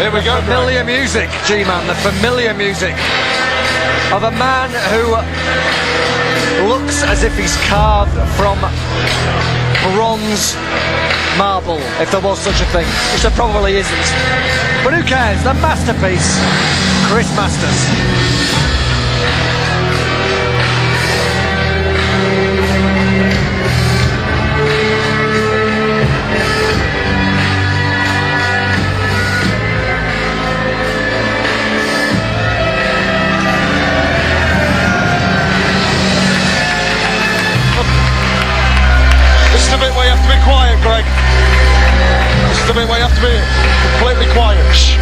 Here we go. Familiar music, G-Man, the familiar music of a man who looks as if he's carved from bronze marble, if there was such a thing, which there probably isn't. But who cares? The masterpiece, Kris Masters. This is the bit where you have to be quiet, Greg. This is the bit where you have to be completely quiet. Shh.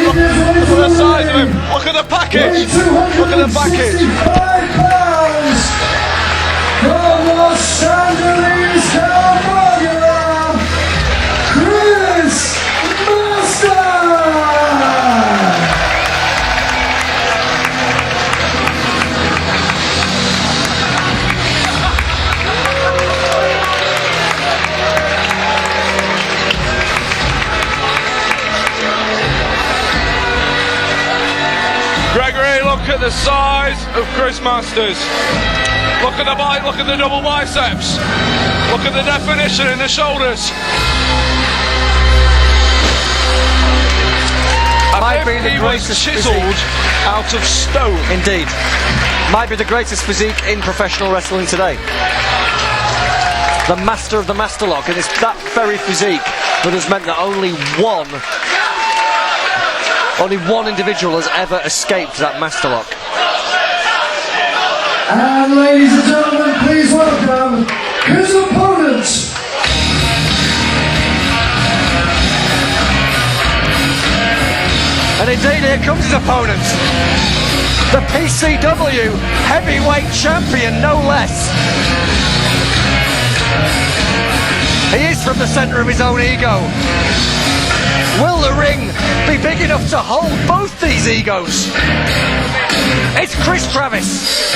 Look at the size of him. Look at the package. Look at the package. £255 from Los Angeles, California, Kris Masters. Gregory, look at the size of Kris Masters. Look at the bite, look at the double biceps. Look at the definition in the shoulders. Might be the He was greatest chiseled physique. out of stone. Indeed. Might be the greatest physique in professional wrestling today. The master of the Masterlock, and it's that very physique that has meant that only one individual has ever escaped that Masterlock. And ladies and gentlemen, please welcome his opponent. And indeed, here comes his opponent. The PCW heavyweight champion, no less. He is from the centre of his own ego. Will the ring be big enough to hold both these egos? It's Kris Travis.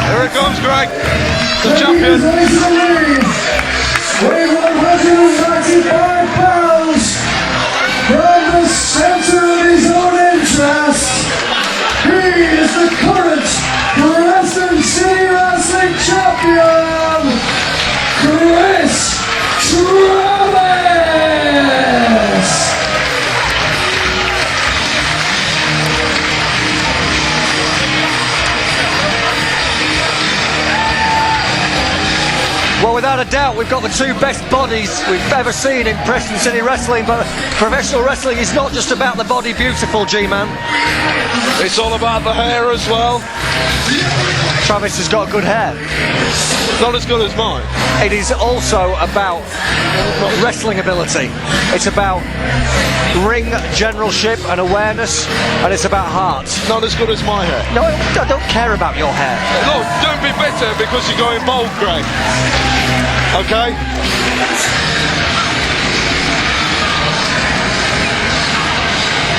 Here it comes, Greg, the champion. Weighing 195 pounds from the center of his own interest. He is the current Preston City Wrestling Champion, Kris Travis. Well, without a doubt, we've got the two best bodies we've ever seen in Preston City Wrestling, but professional wrestling is not just about the body beautiful, G-Man. It's all about the hair as well. Travis has got good hair. Not as good as mine. It is also about wrestling ability. It's about ring generalship and awareness, and it's about heart. Not as good as my hair. No, I don't care about your hair. Look, don't be bitter because you're going bald, Greg. Okay?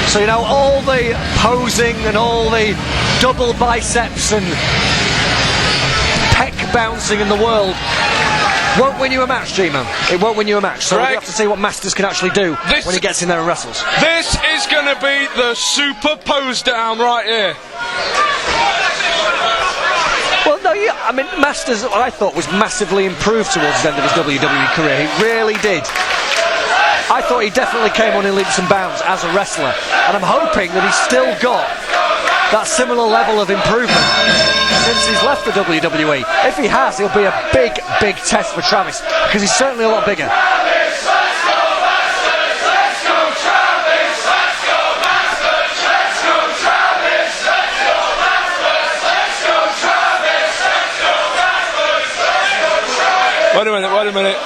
So, you know, all the posing and all the double biceps and pec bouncing in the world won't win you a match, G-Man. It won't win you a match. So we have to see what Masters can actually do when he gets in there and wrestles. This is going to be the super pose down right here. Well, no, yeah, I mean, Masters, I thought, was massively improved towards the end of his WWE career. He really did. I thought he definitely came on in leaps and bounds as a wrestler, and I'm hoping that he's still got that similar level of improvement since he's left the WWE. If he has, he'll be a big, big test for Travis, because he's certainly a lot bigger. Wait a minute.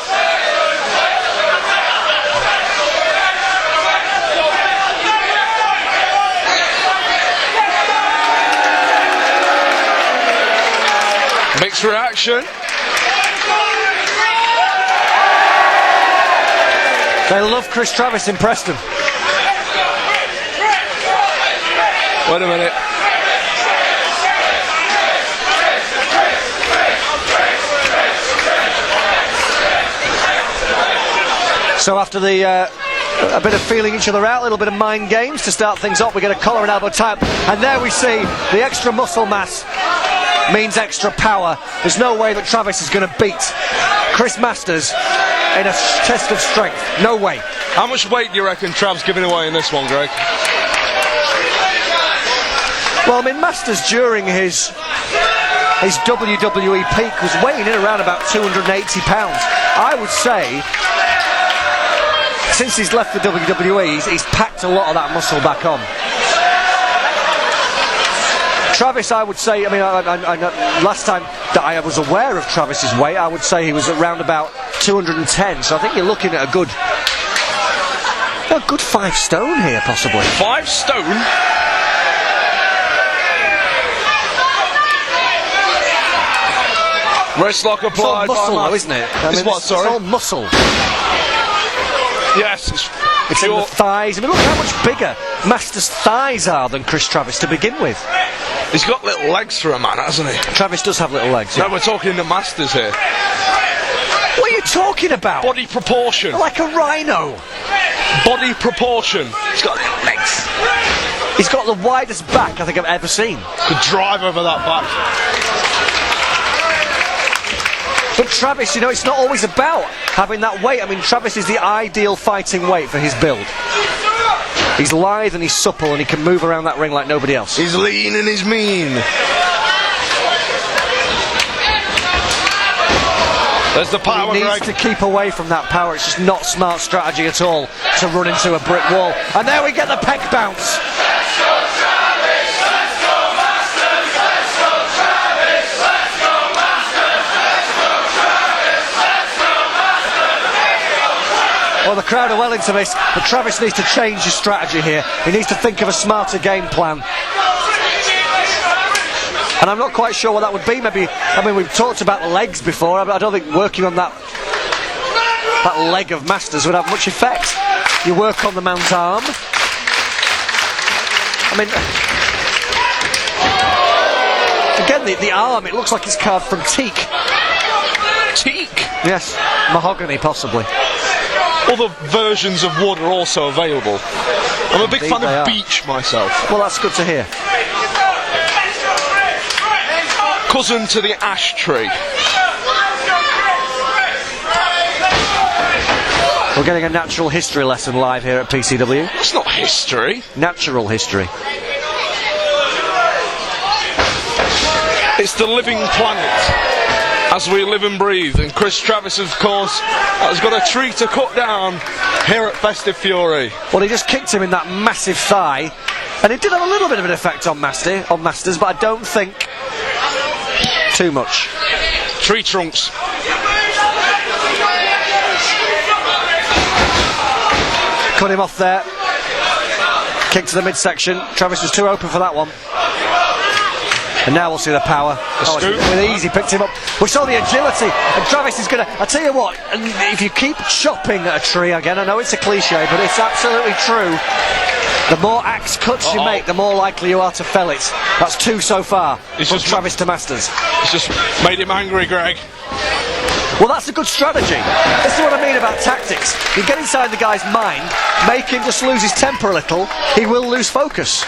Mixed reaction. They love Chris Travis in Preston. Wait a minute. So after the a bit of feeling each other out, a little bit of mind games to start things up, we get a collar and elbow tap, and there we see the extra muscle mass means extra power. There's no way that Travis is going to beat Chris Masters in a test of strength. No way. How much weight do you reckon Trav's giving away in this one, Greg? Well, I mean, Masters during his WWE peak was weighing in around about 280 pounds. I would say, since he's left the WWE, he's packed a lot of that muscle back on. Travis, I would say, I mean, I last time that I was aware of Travis's weight, I would say he was around about 210, so I think you're looking at a good 5 stone here, possibly. 5 stone? Wrist lock applied. It's all muscle, though, isn't it? I mean, what, sorry? It's all muscle. Yes, it's in the thighs. I mean, look how much bigger Masters' thighs are than Chris Travis to begin with. He's got little legs for a man, hasn't he? Travis does have little legs. No, we're talking the Masters here. What are you talking about? Body proportion. Like a rhino. Body proportion. He's got little legs. He's got the widest back I think I've ever seen. Could drive over that back. But Travis, you know, it's not always about having that weight. I mean, Travis is the ideal fighting weight for his build. He's lithe and he's supple and he can move around that ring like nobody else. He's lean and he's mean. There's the power, He needs to keep away from that power. It's just not smart strategy at all to run into a brick wall. And there we get the pec bounce. Well, the crowd are well into this, but Travis needs to change his strategy here. He needs to think of a smarter game plan. And I'm not quite sure what that would be. Maybe, I mean, we've talked about the legs before, but I don't think working on that leg of Masters would have much effect. You work on the man's arm. I mean, again, the arm, it looks like it's carved from teak. Teak? Yes, mahogany possibly. Other versions of wood are also available. I'm a big Indeed fan of beech myself. Well, that's good to hear. Cousin to the ash tree. We're getting a natural history lesson live here at PCW. That's not history. Natural history. It's the living planet as we live and breathe, and Chris Travis, of course, has got a tree to cut down here at Festive Fury. Well, he just kicked him in that massive thigh, and it did have a little bit of an effect on Masters, but I don't think too much. Tree trunks. Cut him off there. Kick to the midsection. Travis was too open for that one. And now we'll see the power. With ease, he picked him up. We saw the agility, and Travis is going to... I tell you what, and if you keep chopping at a tree again, I know it's a cliche, but it's absolutely true. The more axe cuts you make, the more likely you are to fell it. That's 2 so far from Travis to Masters. It's just made him angry, Greg. Well, that's a good strategy. This is what I mean about tactics. You get inside the guy's mind, make him just lose his temper a little, he will lose focus.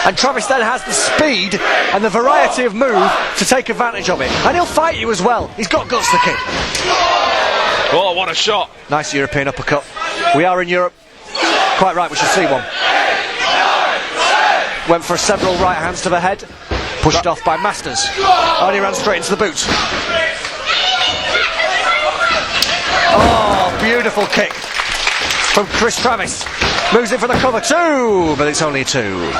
And Travis then has the speed and the variety of move to take advantage of it. And he'll fight you as well. He's got guts to kick. Oh, what a shot. Nice European uppercut. We are in Europe. Quite right, we should see one. Went for several right hands to the head. Pushed off by Masters. And he ran straight into the boot. Oh, beautiful kick from Chris Travis. Moves in for the cover, 2, but it's only 2.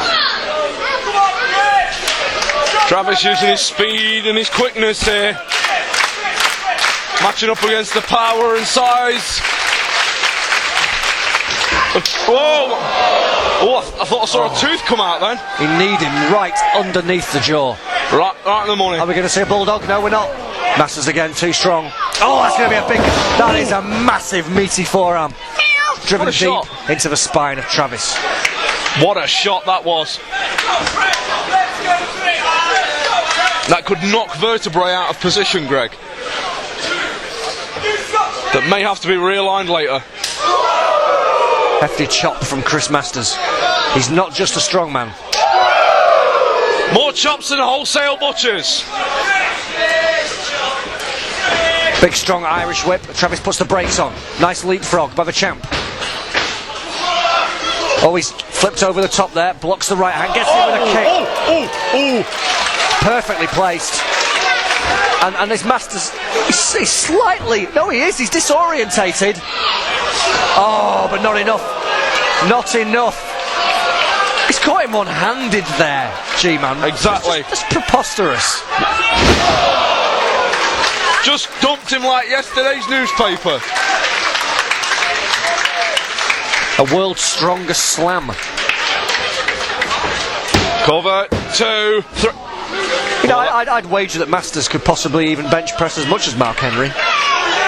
Travis using his speed and his quickness here. Matching up against the power and size. Whoa! Oh, I thought I saw a tooth come out then. He kneed him right underneath the jaw. Right in the money. Are we going to see a bulldog? No, we're not. Masters again, too strong. Oh, that's going to be a big... That is a massive, meaty forearm. Driven What a deep shot. into the spine of Travis. What a shot that was. That could knock vertebrae out of position, Greg. That may have to be realigned later. Hefty chop from Kris Masters. He's not just a strong man. More chops than wholesale butchers. Big strong Irish whip. Travis puts the brakes on. Nice leapfrog by the champ. Oh, he's flipped over the top there. Blocks the right hand. Gets him with a kick. Perfectly placed. And this Masters, he's slightly... No, he is. He's disorientated. Oh, but not enough. Not enough. He's caught him one-handed there, G-Man. Exactly. That's preposterous. Just dumped him like yesterday's newspaper. A world's strongest slam. Cover, 2, 3. You know, I'd wager that Masters could possibly even bench press as much as Mark Henry,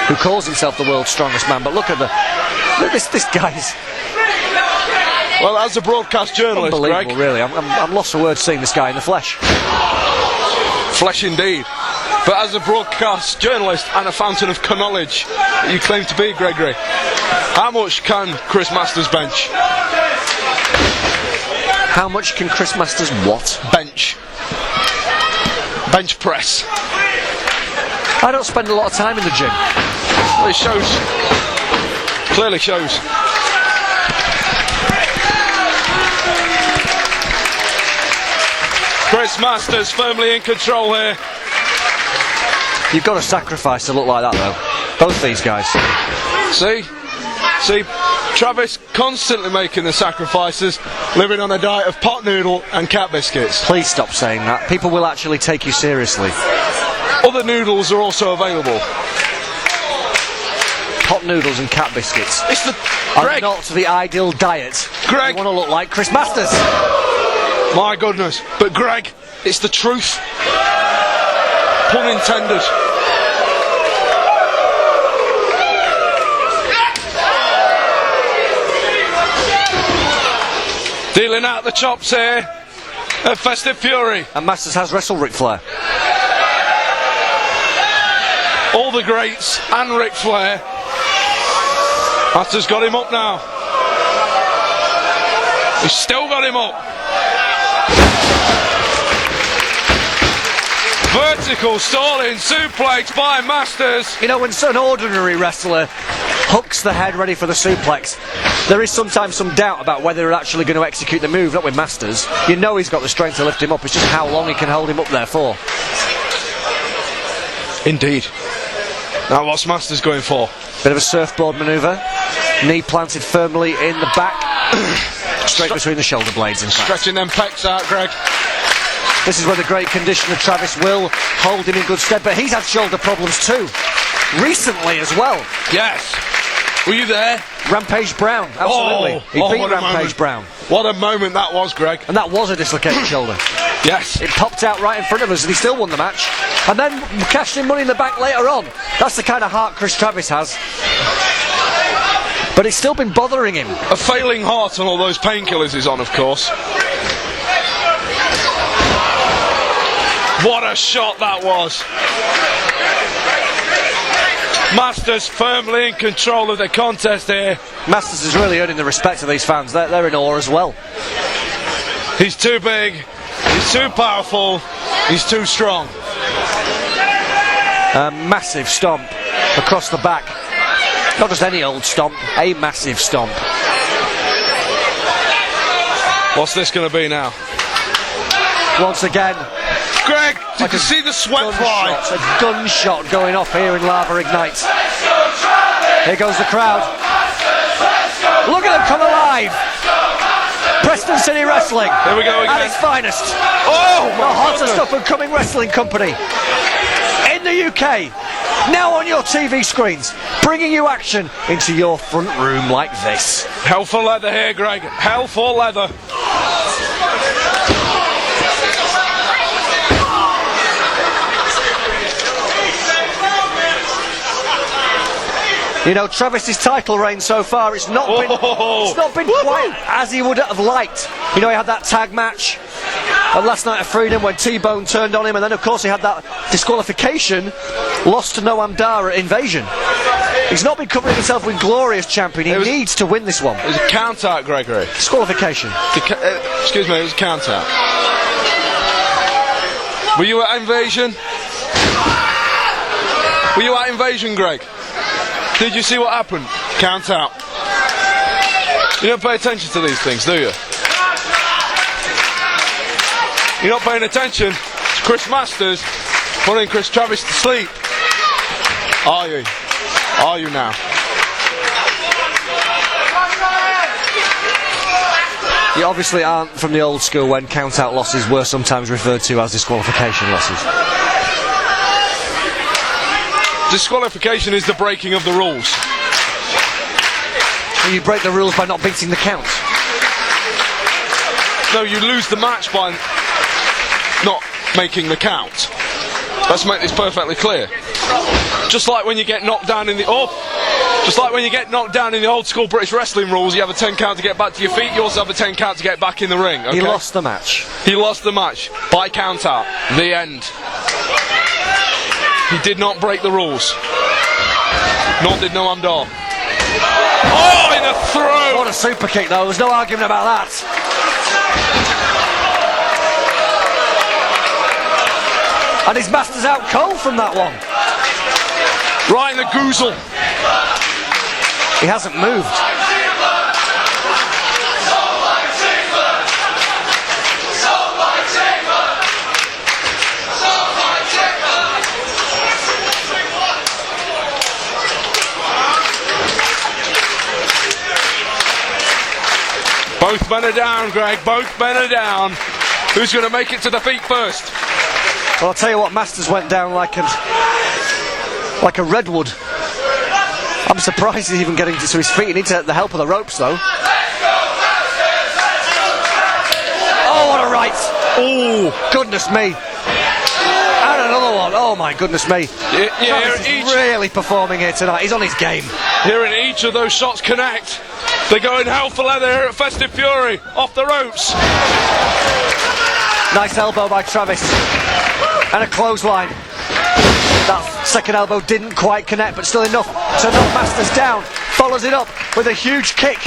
who calls himself the world's strongest man. But look at this guy's Well, as a broadcast journalist, unbelievable. Greg. Really, I'm lost for words seeing this guy in the flesh. Flesh indeed. But as a broadcast journalist and a fountain of knowledge that you claim to be, Gregory, how much can Kris Masters bench? How much can Kris Masters what? Bench press. I don't spend a lot of time in the gym. Well, it shows. Clearly shows. Kris Masters firmly in control here. You've got to sacrifice to look like that, though. Both these guys. See, Travis constantly making the sacrifices, living on a diet of pot noodle and cat biscuits. Please stop saying that. People will actually take you seriously. Other noodles are also available. Pot noodles and cat biscuits It's the are Greg. not the ideal diet. Greg. You want to look like Kris Masters. My goodness, but Greg, it's the truth. Pun intended. Dealing out the chops here at Festive Fury. And Masters has wrestled Ric Flair. All the greats and Ric Flair. Masters got him up now. He's still got him up. Vertical stalling suplex by Masters. You know, when an ordinary wrestler hooks the head ready for the suplex, there is sometimes some doubt about whether they're actually going to execute the move. Not with Masters. You know he's got the strength to lift him up. It's just how long he can hold him up there for. Indeed. Now what's Masters going for? Bit of a surfboard manoeuvre. Knee planted firmly in the back. Straight between the shoulder blades, in fact. Stretching them pecs out, Greg. This is where the great conditioner Travis will hold him in good stead, but he's had shoulder problems too. Recently as well. Yes. Were you there? Rampage Brown, absolutely. He beat what a Rampage moment. Brown. What a moment that was, Greg. And that was a dislocated shoulder. Yes. It popped out right in front of us and he still won the match. And then cashed in money in the bank later on. That's the kind of heart Kris Travis has. But it's still been bothering him. A failing heart on all those painkillers he's on, of course. What a shot that was. Masters firmly in control of the contest here. Masters is really earning the respect of these fans. They're in awe as well. He's too big, he's too powerful, he's too strong. A massive stomp across the back. Not just any old stomp, a massive stomp. What's this going to be now? Once again, Greg, did like you see the sweat fly? a gunshot going off here in Lava Ignite. Here goes the crowd. Look at them come alive. Preston City Wrestling Here we go at again. its finest. Oh, The my hottest goodness. up and coming wrestling company in the UK. Now on your TV screens, bringing you action into your front room like this. Hell for leather here, Greg. Hell for leather. You know, Travis's title reign so far, it's not been quite as he would have liked. You know, he had that tag match last night at Freedom when T-Bone turned on him, and then of course he had that disqualification, lost to Noam Dar at Invasion. He's not been covering himself with glory as champion. He needs to win this one. It was a count out, Gregory. Disqualification. Excuse me, it was a count out. Were you at Invasion? Were you at Invasion, Greg? Did you see what happened? Count out. You don't pay attention to these things, do you? You're not paying attention to Chris Masters putting Chris Travis to sleep. Are you? Are you now? You obviously aren't from the old school when count-out losses were sometimes referred to as disqualification losses. Disqualification is the breaking of the rules. You break the rules by not beating the count. No, you lose the match by not making the count. Let's make this perfectly clear. Just like when you get knocked down in the old school British wrestling rules, you have a 10 count to get back to your feet. You also have a 10 count to get back in the ring. Okay? He lost the match. He lost the match by count out. The end. He did not break the rules. Nor did Noam Dar. Oh, in the throat! What a super kick, though. There's no argument about that. And his Master's out cold from that one. Right in the goozle. He hasn't moved. Both men are down, Greg. Both men are down. Who's going to make it to the feet first? Well, I'll tell you what, Masters went down like a redwood. I'm surprised he's even getting to his feet. He needs the help of the ropes, though. Oh, what a right! Oh, goodness me! And another one. Oh my goodness me! Yeah, he's really performing here tonight. He's on his game. Hearing each of those shots connect. They're going hell for leather here at Festive Fury. Off the ropes. Nice elbow by Travis. And a clothesline. That second elbow didn't quite connect, but still enough to knock Masters down. Follows it up with a huge kick.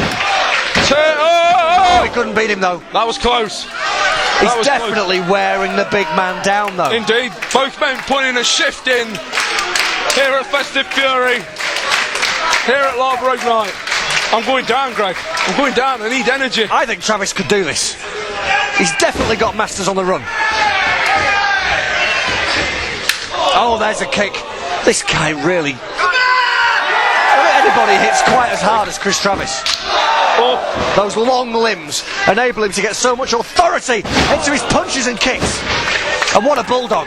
Oh, he couldn't beat him though. That was close. He's definitely wearing the big man down though. Indeed. Both men putting a shift in here at Festive Fury. Here at Live Road Night. I'm going down, Greg. I'm going down. I need energy. I think Travis could do this. He's definitely got Masters on the run. Oh, there's a kick. This guy really... Anybody hits quite as hard as Chris Travis. Oh. Those long limbs enable him to get so much authority into his punches and kicks. And what a bulldog.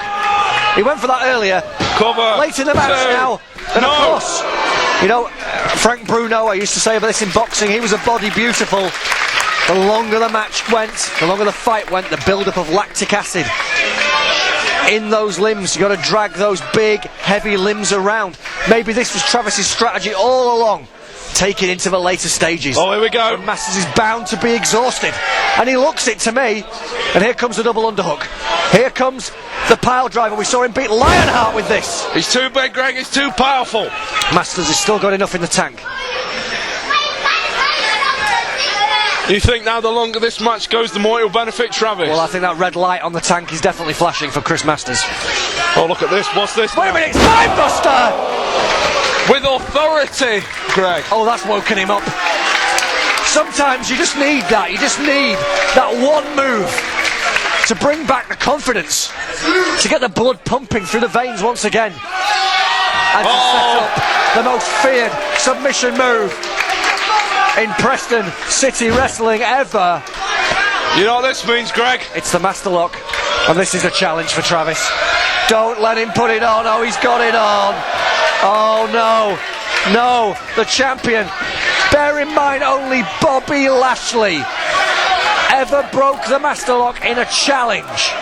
He went for that earlier. Cover. Late in the match now. And of course, you know, Frank Bruno, I used to say about this in boxing, he was a body beautiful. The longer the match went, the longer the fight went, the build-up of lactic acid in those limbs. You got to drag those big, heavy limbs around. Maybe this was Travis's strategy all along. Take it into the later stages. Oh, here we go. And Masters is bound to be exhausted. And he looks it to me. And here comes the double underhook. Here comes the pile driver. We saw him beat Lionheart with this. He's too big, Greg. He's too powerful. Masters has still got enough in the tank. You think now the longer this match goes, the more it will benefit Travis? Well, I think that red light on the tank is definitely flashing for Chris Masters. Oh, look at this. What's this? Wait a minute, it's Spinebuster! With authority, Greg. Oh, that's woken him up. Sometimes you just need that. You just need that one move to bring back the confidence, to get the blood pumping through the veins once again, and to set up the most feared submission move in Preston City Wrestling ever. You know what this means, Greg? It's the Masterlock, and this is a challenge for Travis. Don't let him put it on. Oh, he's got it on. Oh no, no, the champion. Bear in mind, only Bobby Lashley ever broke the Masterlock in a challenge.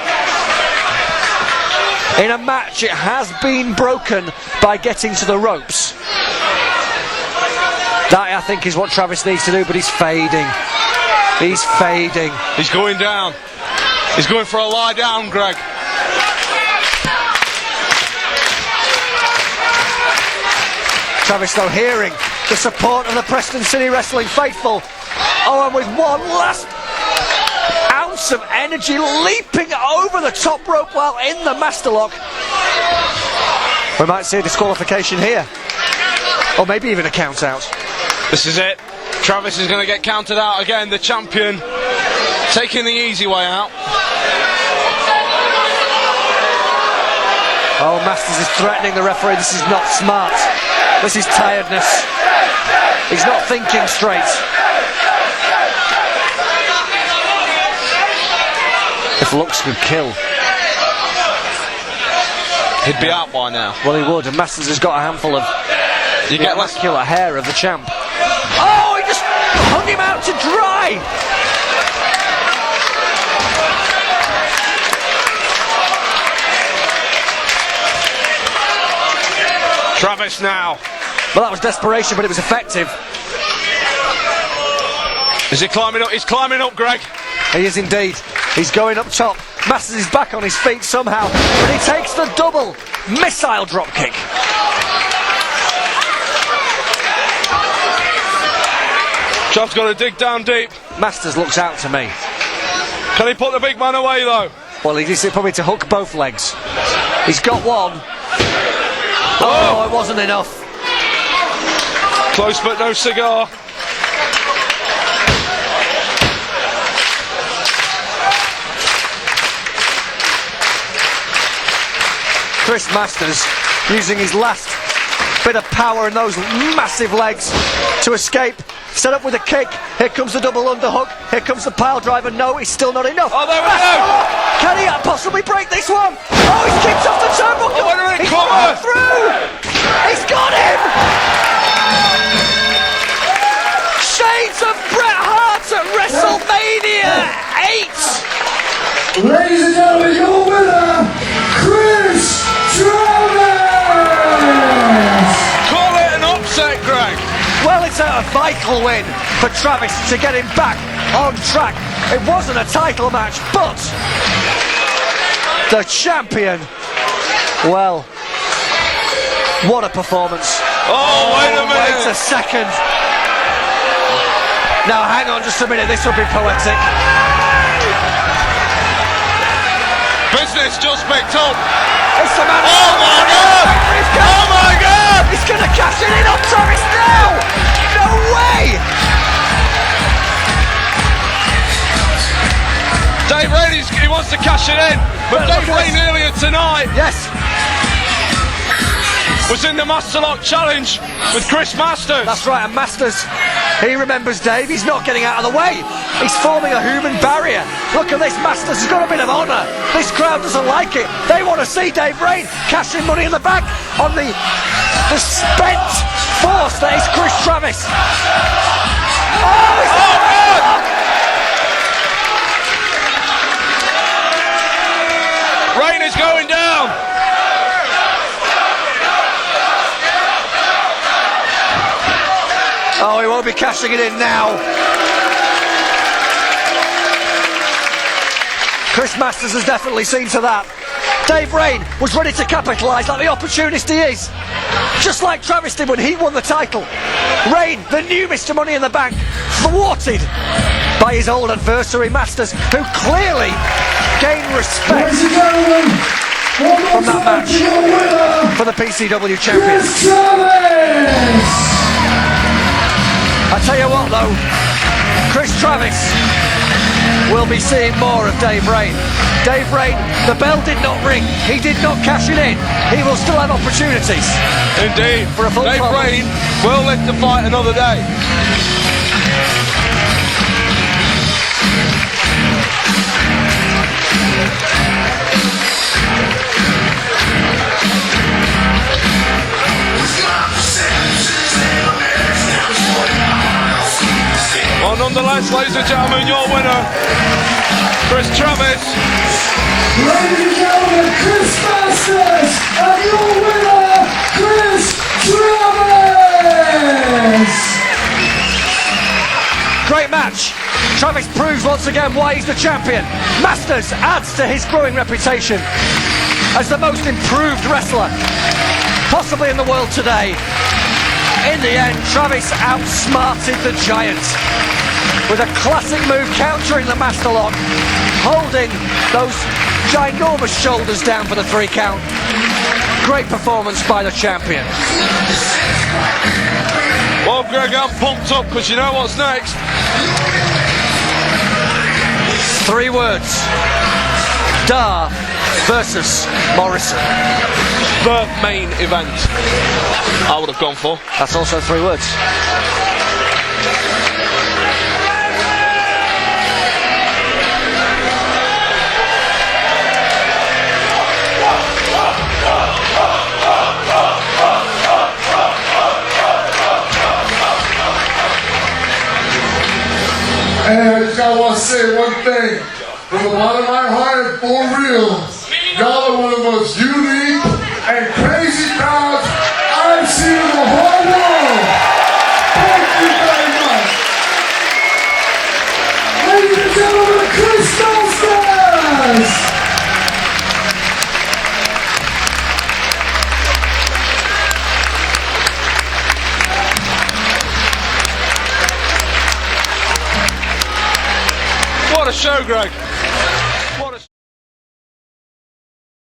In a match, it has been broken by getting to the ropes. That, I think, is what Travis needs to do, but he's fading. He's fading. He's going down. He's going for a lie down, Greg. Travis, though, hearing the support of the Preston City Wrestling faithful. Oh, and with one last ounce of energy, leaping over the top rope while in the Masterlock. We might see a disqualification here. Or maybe even a count out. This is it. Travis is going to get counted out again. The champion taking the easy way out. Oh, Masters is threatening the referee. This is not smart. This is tiredness. He's not thinking straight. If looks could kill, he'd be out by now. Well, he would. And Masters has got a handful of the immaculate hair of the champ. Oh, he just hung him out to dry. Travis now. Well, that was desperation, but it was effective. Is he climbing up? He's climbing up, Greg. He is indeed. He's going up top. Masters is back on his feet somehow, but he takes the double missile drop kick. Chav's got to dig down deep. Masters looks out to me. Can he put the big man away, though? Well, he needs probably to hook both legs. He's got one. Oh, it wasn't enough. Close but no cigar. Kris Masters using his last bit of power in those massive legs to escape. Set up with a kick. Here comes the double underhook. Here comes the pile driver. No, it's still not enough. Oh, there we go. Can he possibly break this one? Oh, he's kicked off the turnbuckle. Oh, he's gone through. He's got him. Shades of Bret Hart at WrestleMania 8. Ladies and gentlemen, your winner, Kris Travis! Call it an upset, Greg. Well, it's a vital win for Travis to get him back on track. It wasn't a title match, but the champion, well, what a performance. Oh, wait a minute. Wait a second. Now, hang on just a minute, this will be poetic. Business just picked up. It's the man. Oh my God! Oh my God! He's going to cash it in on Travis now! No way! Dave Rain, he wants to cash it in, but Dave Rain earlier tonight, yes, was in the Masterlock challenge with Kris Masters. That's right, and Masters, he remembers Dave, he's not getting out of the way. He's forming a human barrier. Look at this, Masters has got a bit of honour. This crowd doesn't like it. They want to see Dave Rain cashing money in the bank on the spent force that is Kris Travis. Oh, Rain is going down. Oh, he won't be cashing it in now. Kris Masters has definitely seen to that. Dave Rain was ready to capitalise like the opportunist he is. Just like Travis did when he won the title. Rain, the new Mr. Money in the Bank, thwarted by his old adversary Masters, who clearly gained respect Ladies and gentlemen, from that match for the PCW champion. Kris Travis! I tell you what though, Kris Travis will be seeing more of Dave Rain. Dave Rain, the bell did not ring, he did not cash it in, he will still have opportunities. Indeed, For a full Dave problem. Rain will live to fight another day. Well, nonetheless, ladies and gentlemen, your winner, Kris Travis. Ladies and gentlemen, Kris Masters, and your winner, Kris Travis! once again why he's the champion. Masters adds to his growing reputation as the most improved wrestler possibly in the world today. In the end, Travis outsmarted the Giant with a classic move countering the Masterlock, holding those ginormous shoulders down for the 3 count. Great performance by the champion. Well, Greg, I'm pumped up because you know what's next. 3 words. Dar versus Morrison. The main event I would have gone for. That's also 3 words. And I just want to say one thing. From the bottom of my heart, for real, y'all are one of the most unique and crazy crowds I've seen in the whole world. Thank you very much. Ladies and gentlemen, Kris. What a show, Greg.